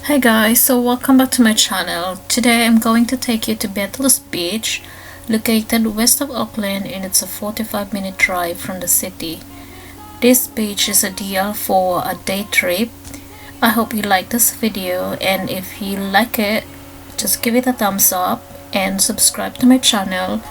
Hi guys, so welcome back to my channel. Today I'm going to take you to Bethells Beach, located west of Auckland, and it's a 45-minute drive from the city. This beach is ideal for a day trip. I hope you like this video, and if you like it, just give it a thumbs up and subscribe to my channel.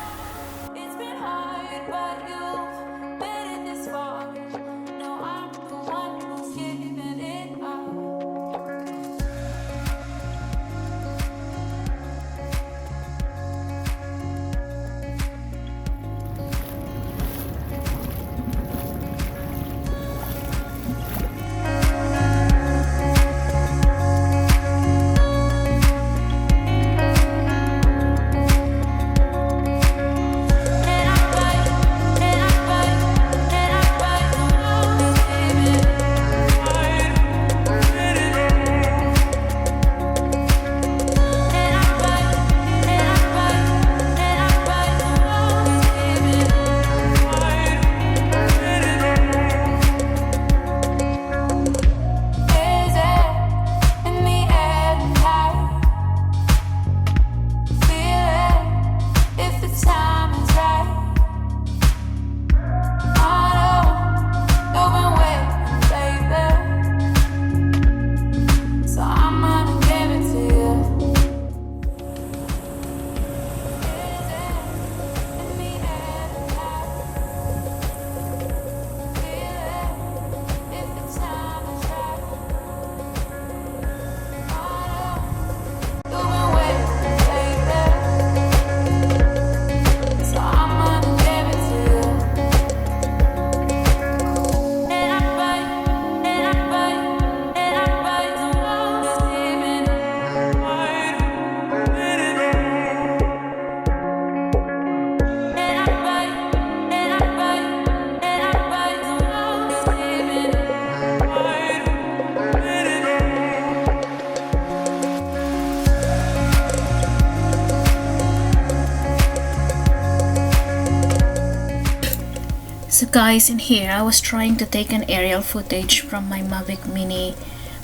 So guys, in here I was trying to take an aerial footage from my Mavic Mini,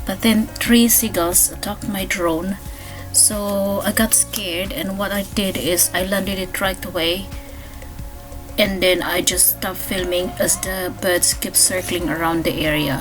but then 3 seagulls attacked my drone. So I got scared, and what I did is I landed it right away, and then I just stopped filming as the birds kept circling around the area.